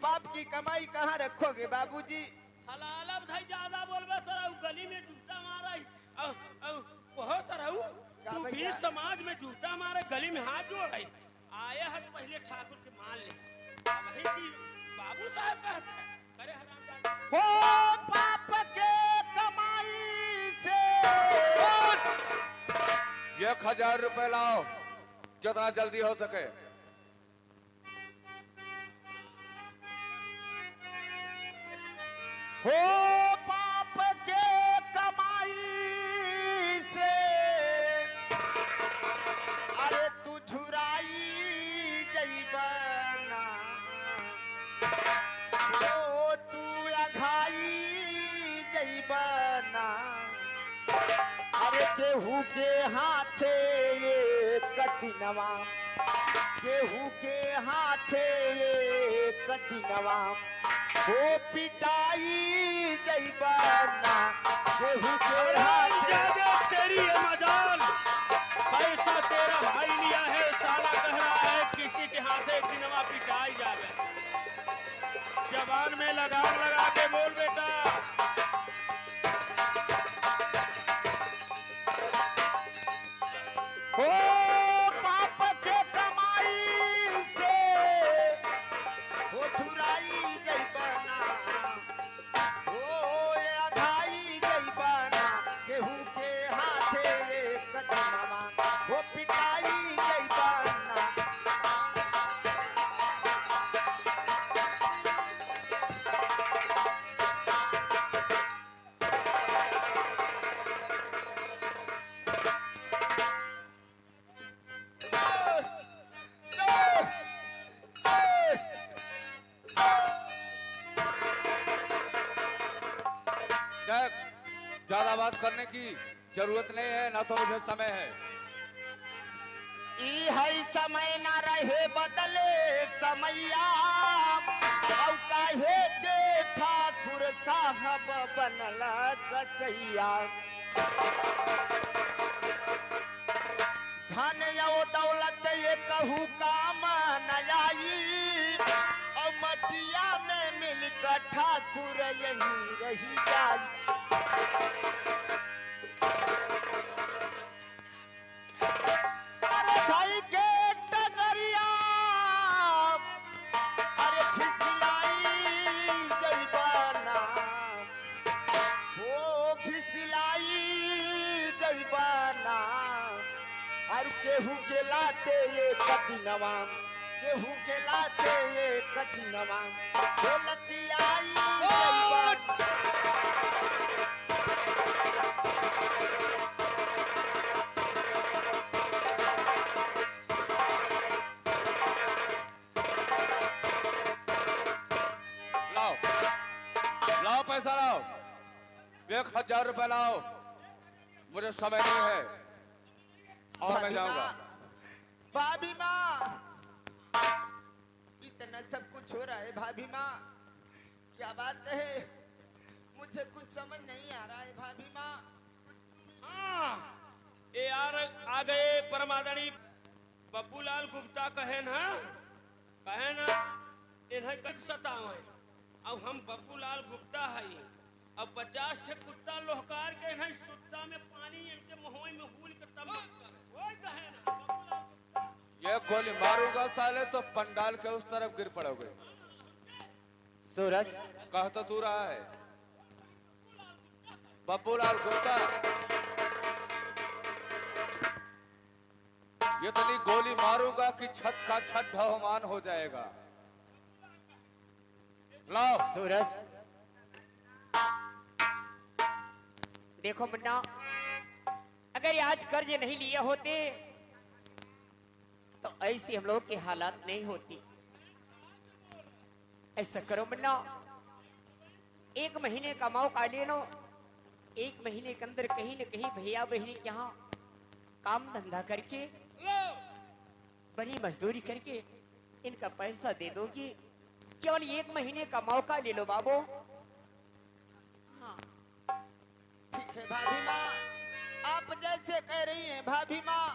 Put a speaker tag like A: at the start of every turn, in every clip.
A: पाप की कमाई कहाँ रखोगे बाबूजी?
B: हलाल अब भाई ज्यादा बोलबे तरह गली में जूता मारा बहुत तरह तू भी समाज में जूता मारे गली में हाथ जोड़ रही आए है पहले ठाकुर के मान ले वही की बाबू साहब कहते हैं करे हरामजादा
A: हो पाप के कमाई से
C: 1000 रुपए लाओ जितना जल्दी हो सके।
A: हो पाप के कमाई से अरे तू झुराई जैबना ओ तू अघाई जैबना अरे केहू के हाथे ये कदिनवा केहू के हाथे ये कदिनवा हो पिटाई जैबना केहू के हाथे
B: तेरी है मजाल पैसा तेरा भाई लिया है साला कह रहा है किसी के हाथे सिनेमा पिटाई जावे जबान में लगाम लगा के बोल बेटा
A: हो पाप के कमाई से हो छुराई जैबना हो अघाई जैबना केहू के हाथे कदमवा हो पिटाई जैबना
C: ज्यादा बात करने की जरूरत नहीं है ना तो मुझे समय है।
A: ई है समय ना रहे बदले समैया और काहे के ठाकुर साहब बनल कसैया धन यो दौलत ये कहू काम न आई और मटिया में मिलकर ठाकुर यही रही जाई अरे भाई के टगरिया अरे खिसिलाई जैबना हो खिसिलाई जैबना और केहू के लाते ये कदिनवा केहू के लाते ये कदिनवा बोलती आई जैबना
C: लाओ पैसा लाओ 1000 रुपए लाओ मुझे समय नहीं है और मैं जाऊंगा।
A: भाभी माँ इतना सब कुछ हो रहा है भाभी माँ क्या बात है मुझे कुछ समझ नहीं आ रहा है भाभी माँ।
B: हाँ ये यार आ गए परमादनी बब्बूलाल गुप्ता कहे ना इन्हें कट सतावे अब हम बब्बूलाल गुप्ता है अब 50 ठे कुत्ता लोहकार के हैं सुत्ता में पानी इनके मुंह में हुल के तब वो कहे ना बब्बूलाल गुप्ता
C: ये गोली मारूंगा साले तो पंडाल के उस तरफ गिर पड़ोगे।
A: सूरज
C: कह तो तू रहा है बब्बूलाल गुप्ता ये इतनी गोली मारूंगा कि छत का छत ढहमान हो जाएगा। लाओ
A: सूरज देखो मुन्ना अगर आज कर्ज नहीं लिए होते तो ऐसी हम लोग की हालात नहीं होती। ऐसा करो मुन्ना 1 महीने का मौका ले लो 1 महीने के अंदर कहीं न कहीं भैया बहनी के यहाँ काम धंधा करके बड़ी मजदूरी करके इनका पैसा दे दोगी। केवल 1 महीने का मौका ले लो बाबू। हाँ ठीक है भाभी माँ आप जैसे कह रही हैं भाभी माँ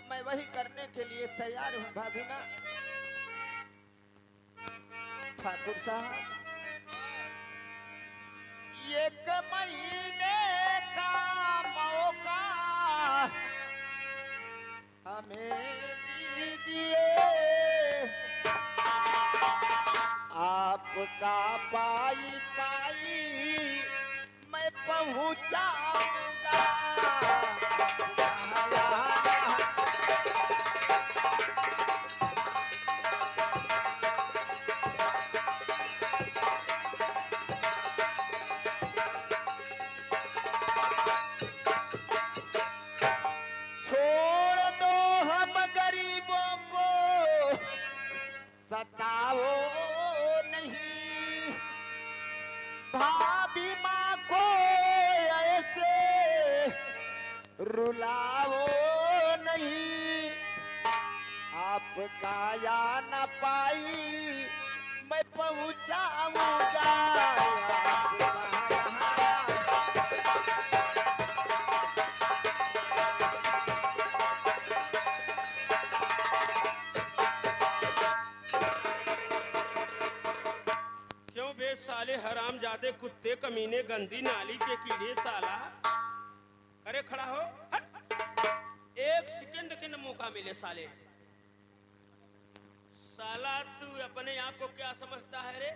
A: मैं वही करने के लिए तैयार हूँ भाभी माँ।
D: ठाकुर साहब, 1 महीने का मौका हमें दीजिए, आपका पाई पाई मैं पहुंचाऊंगा। छोड़ दो हम गरीबों को सताओ नहीं, भाभी माँ को ऐसे रुलाओ नहीं, आपका या न पाई मैं पहुंचाऊंगा।
B: क्यों बे साले हराम जादे कुत्ते कमीने गंदी नाली के कीड़े साला, करे खड़ा हो, हट। 1 सेकंड के न मौका मिले साले। साला तू अपने आप को क्या समझता है रे?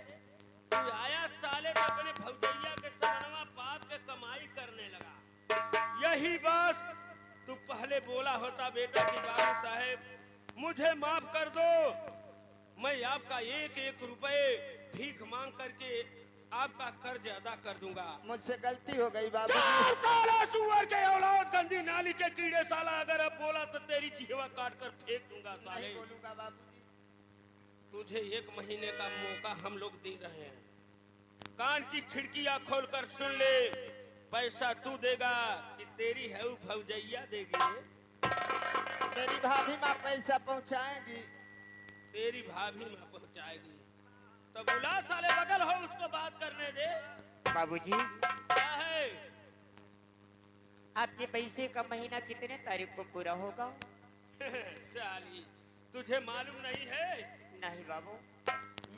B: तू आया साले तो अपने भौजैया के समनवा पाप के कमाई करने लगा। यही बात तू पहले बोला होता बेटा कि बाबू साहेब मुझे माफ कर दो, मैं आपका 1-1 रुपए भीख मांग करके आपका कर्ज अदा कर दूंगा।
D: मुझसे गलती हो गई बाबू।
B: साला सुअर के औलाद गंदी नाली के कीड़े साला, अगर अब बोला तो तेरी जीवा काट कर फेंक दूंगा साले।
D: नहीं बोलूंगा बाबूजी।
B: तुझे 1 महीने का मौका हम लोग दे रहे हैं, कान की खिड़कियां खोलकर सुन ले। पैसा तू देगा कि तेरी है वो भौजैया देगी?
D: मेरी भाभी माँ पैसा पहुंचाएंगी।
B: तेरी भाभी माँ पहुंचाएगी तो बुला साले, बगल हो उसको बात करने दे।
A: बाबूजी,
B: क्या है?
A: आपके पैसे का महीना कितने तारीख को पूरा होगा?
B: साली तुझे मालूम नहीं है?
A: नहीं बाबू।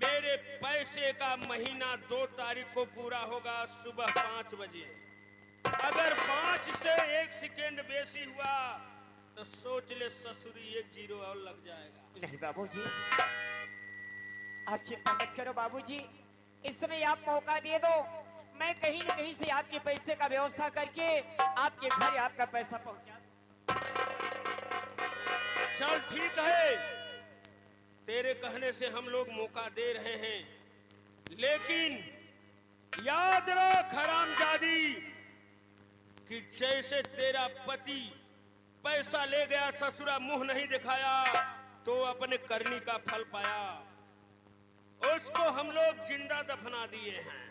B: मेरे पैसे का महीना 2 तारीख को पूरा होगा सुबह 5 बजे। अगर 5 से 1 सेकेंड बेसी हुआ तो सोच ले ससुरी 1 जीरो और लग जाएगा।
A: नहीं बाबूजी, आप चिंता मत करो बाबूजी, इस समय आप मौका दे दो, मैं कहीं न कहीं से आपके पैसे का व्यवस्था करके आपके घर आपका पैसा पहुंचा दूं।
B: चल ठीक है, तेरे कहने से हम लोग मौका दे रहे हैं, लेकिन याद रख हरामजादी कि जैसे तेरा पति पैसा ले गया ससुरा मुंह नहीं दिखाया तो अपने करनी का फल पाया, उसको हम लोग जिंदा दफना दिए हैं।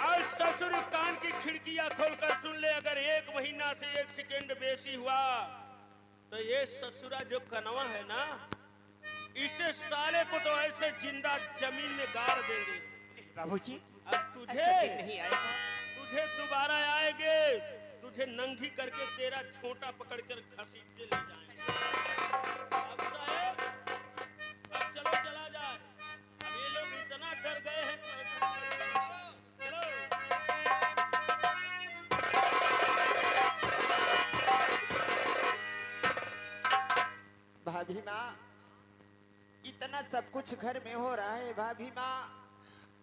B: आज ससुर कान की खिड़कियां खोलकर सुन ले, अगर 1 महीना से 1 सेकेंड बेसी हुआ तो ये ससुरा जो कनवा है ना, इसे साले को तो ऐसे जिंदा जमीन में गाड़ देंगे।
A: बाबूजी,
B: अब तुझे
A: ऐसा दिन नहीं आएगा।
B: तुझे दोबारा आएंगे, तुझे नंगी करके तेरा छोटा पकड़कर घसीटते ले जाएंगे। अब साहेब, अब चलो चला जाए, अब ये लोग इतना डर गए हैं। चलो।
D: भाभी माँ, इतना सब कुछ घर में हो रहा है भाभी माँ,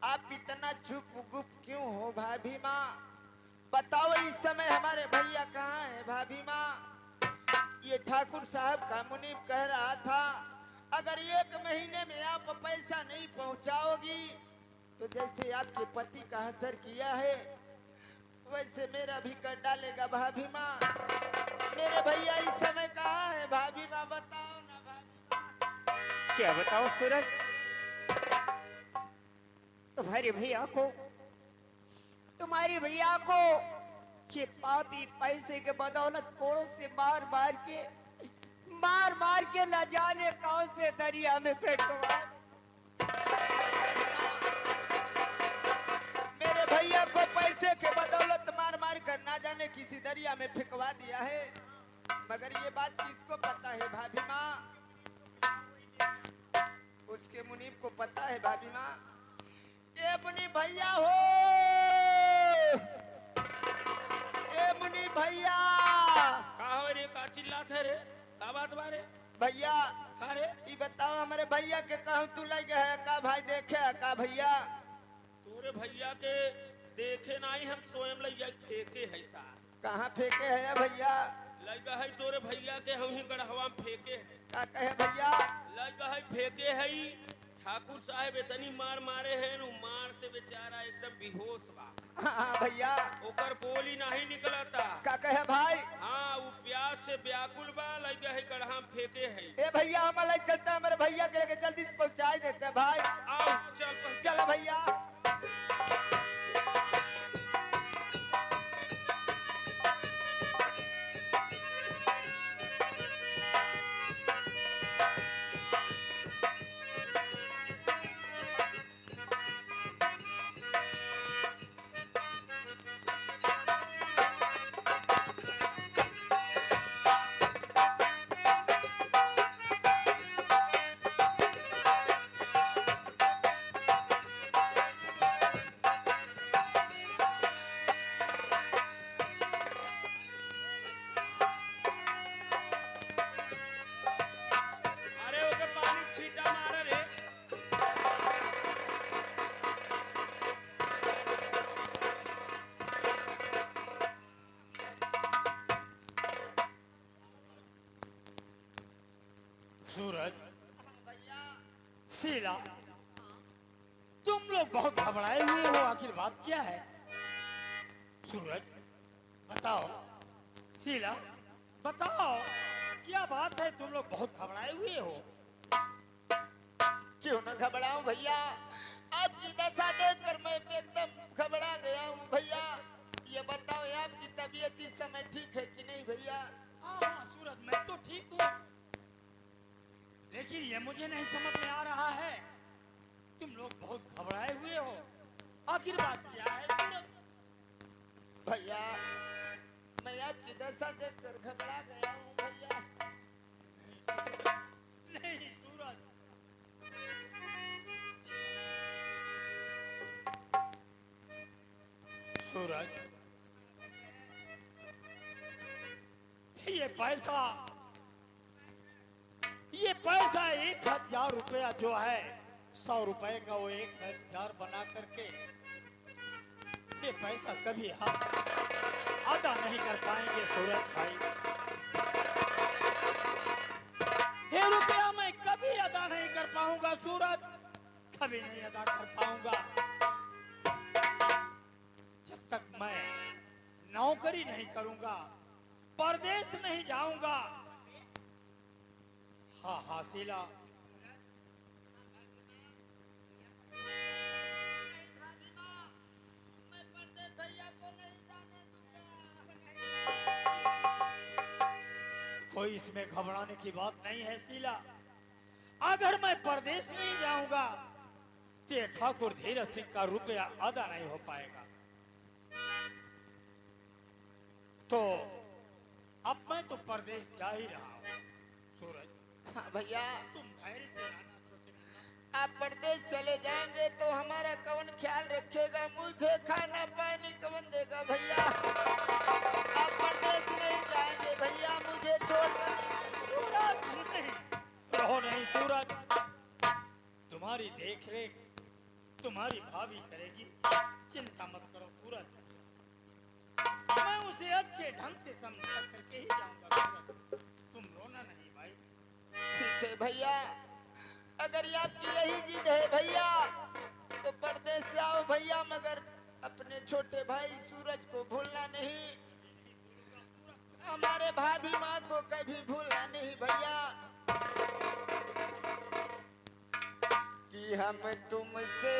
D: आप इतना चुप गुप क्यों हो भाभी माँ? बताओ इस समय हमारे भैया कहाँ है भाभी माँ? ये ठाकुर साहब का मुनीब कह रहा था अगर 1 महीने में आप पैसा नहीं पहुंचाओगी तो जैसे आपके पति का असर किया है वैसे मेरा भी कर डालेगा भाभी माँ। मेरे भैया इस समय कहाँ है भाभी माँ? बताओ ना भाभी माँ।
A: क्या बताओ सूरज, तुम्हारे भैया को, तुम्हारे भैया को ये पापी पैसे के बदौलत कोड़ों से मार मार के न जाने कौन से दरिया में फेंकवा।
D: मेरे भैया को पैसे के बदौलत मार कर ना जाने किसी दरिया में फेंकवा दिया है, मगर ये बात किसको पता है भाभी माँ? उसके मुनीब को पता है भाभी माँ। ए मुनीब भैया हो, ए मुनीब भैया।
B: का हो रे, का चिल्लात है रे, का बात बारे
D: भैया
B: का रे?
D: ये बताओ हमारे भैया के कहूँ तू लग है का भाई देखे है का भैया?
B: तोरे भैया के देखे नहीं, हम स्वयं लैया फेंके है सा।
D: कहाँ फेंके है भैया?
B: लगा है तोरे भैया के हम ही गढ़वा में फेंके है।
D: का कहे भैया?
B: लगा है फेंके है। ठाकुर साहब इतनी मार मारे हैं नु, मार से बेचारा एकदम बेहोश बा।
D: हाँ भैया।
B: ओकर बोली नहीं निकलता।
D: का कहे भाई?
B: हाँ, वो प्यास से व्याकुल बा, लगा है गढ़ा में फेंके है।
D: ए भैया हमारा चलता है, हमारे भैया के लेके जल्दी से पहुंचा देते हैं भाई।
B: आओ चल
D: चलो भैया।
B: अरे ओके पानी छीटा मारे रे।
E: सूरज, शीला, तुम लोग बहुत घबराए हुए हो, आखिर बात क्या है? सूरज बताओ, शीला बताओ, क्या बात है? तुम लोग बहुत घबराए हुए हो।
D: क्यों न घबराऊं भैया, आपकी दशा देखकर मैं एकदम घबरा गया हूँ भैया। ये बताओ आपकी तबीयत इस समय ठीक है कि नहीं भैया?
E: हाँ हाँ सूरज, मैं तो ठीक हूँ, लेकिन ये मुझे नहीं समझ में आ रहा है, तुम लोग बहुत घबराए हुए हो, आखिर बात क्या है सूरज?
D: भैया मैं आपकी दशा देखकर घबरा गया हूँ भैया।
E: नहीं सूरज, सूरज, ये पैसा 1,000 रुपया जो है, 100 रुपए का वो 1,000 बना करके, ये पैसा कभी हम अदा नहीं कर पाएंगे सूरज भाई। ये रुपया मैं कभी अदा नहीं कर पाऊंगा सूरज, कभी नहीं अदा कर पाऊंगा, जब तक मैं नौकरी नहीं करूंगा, परदेश नहीं जाऊंगा। हाँ हाँ शीला, कोई इसमें घबराने की बात नहीं है शीला। अगर मैं परदेश नहीं जाऊंगा तो ये ठाकुर धीरज सिंह का रुपया अदा नहीं हो पाएगा। तो अब मैं तो परदेश जा ही रहा हूँ सूरज,
D: हाँ भैया,
E: तुम धैर्य से रहना छोटे मुन्ना।
D: आप परदेश चले जाएंगे तो हमारा कौन ख्याल रखेगा? मुझे खाना पानी कौन देगा भैया? आप परदेश नहीं जाएंगे भैया, मुझे छोड़कर।
E: सूरज नहीं, रहो नहीं सूरज, तुम्हारी देख रेख तुम्हारी भाभी करेगी, चिंता मत करो सूरज, मैं उसे अच्छे ढंग से समझा करके ही जाऊंगा सूरज, तुम रोना नहीं भाई।
D: ठीक है भैया, अगर ये आपकी यही जिद है भैया तो परदेश जाओ भैया, मगर अपने छोटे भाई सूरज को भूलना नहीं, हमारे भाभी माँ को कभी भूलना नहीं भैया। कि हम तुमसे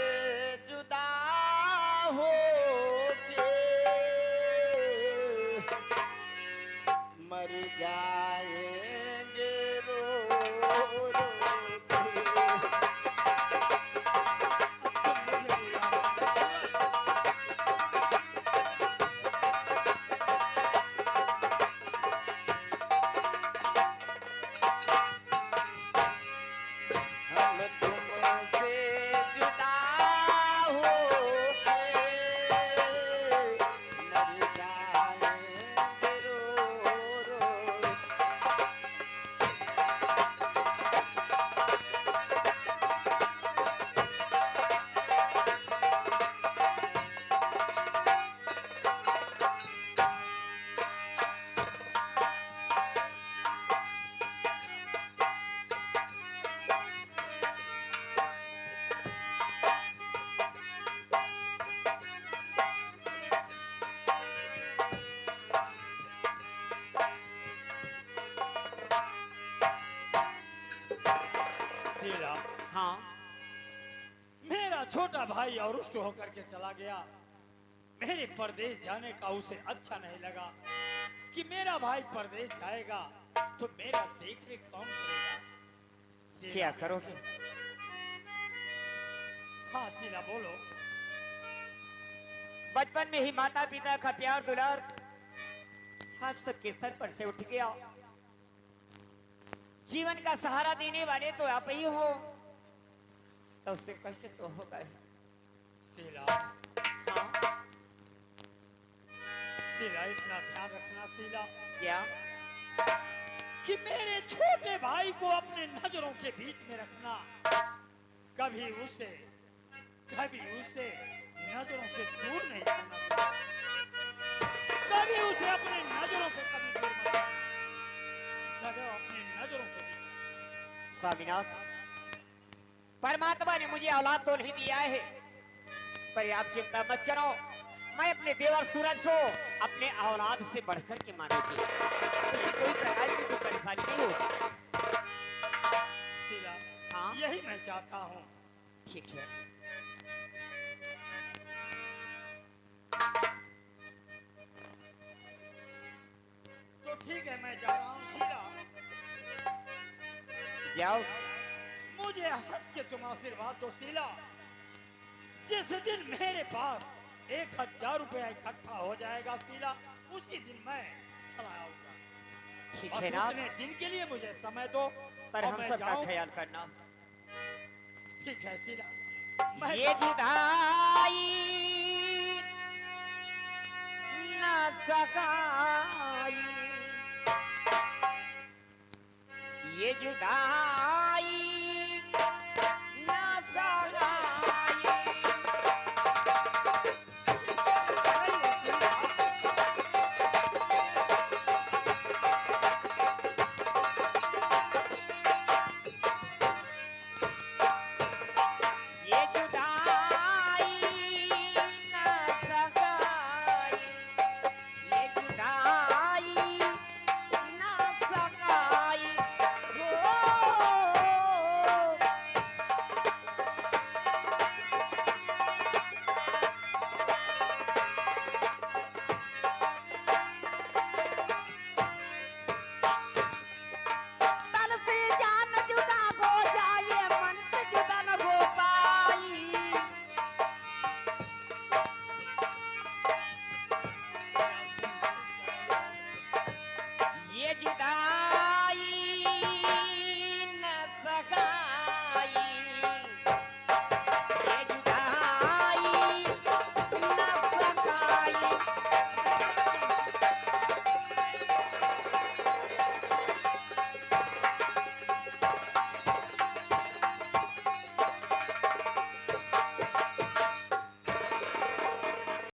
D: जुदा हो के मर जाएंगे रो रो के। हम तुमसे से जुदा होके मर जाएंगे रो रो।
E: शीला,
A: हाँ
E: मेरा छोटा भाई और रुष्ट होकर के चला गया। मेरे परदेश जाने का उसे अच्छा नहीं लगा कि मेरा भाई परदेश जाएगा तो मेरा देख रेख कौन करेगा। शीला,
A: क्या करोगे?
E: हाँ शीला बोलो।
A: बचपन में ही माता पिता का प्यार दुलार आप सबके सर पर से उठ गया। जीवन का सहारा देने वाले तो आप ही हो, तो उससे कष्ट तो होगा ही।
E: शीला,
A: हाँ
E: शीला इतना ध्यान रखना शीला
A: क्या?
E: कि मेरे छोटे भाई को अपने नजरों के बीच में रखना। कभी उसे नजरों से दूर नहीं करना शीला। कभी उसे अपने नजरों से कभी दूर मत करना। सदैव अपनी नजरों के बीच।
A: स्वामीनाथ, परमात्मा ने मुझे औलाद तो नहीं दिया है, पर आप चिंता मत करो, मैं अपने देवर सूरज को अपने औलाद से बढ़कर के मानूंगी। उसे कोई प्रकार की कोई परेशानी नहीं होगी।
E: शीला,
A: हाँ?
E: यही मैं चाहता हूँ।
A: ठीक है।
E: तो ठीक है, मैं जा रहा हूँ शीला।
A: जाओ।
E: मुझे हंस के तुम आशीर्वाद दो शीला। जिस दिन मेरे पास 1000 रुपया इकट्ठा हो जाएगा शीला, उसी दिन मैं चला आऊंगा।
A: ठीक
E: और
A: है ना,
E: उतने दिन के लिए मुझे समय दो
A: पर
E: और
A: हम
E: मैं
A: सबका
E: जाऊं।
A: ख्याल करना।
E: ठीक है शीला, मैं
A: ये जुदाई ना सकाई, ये जुदाई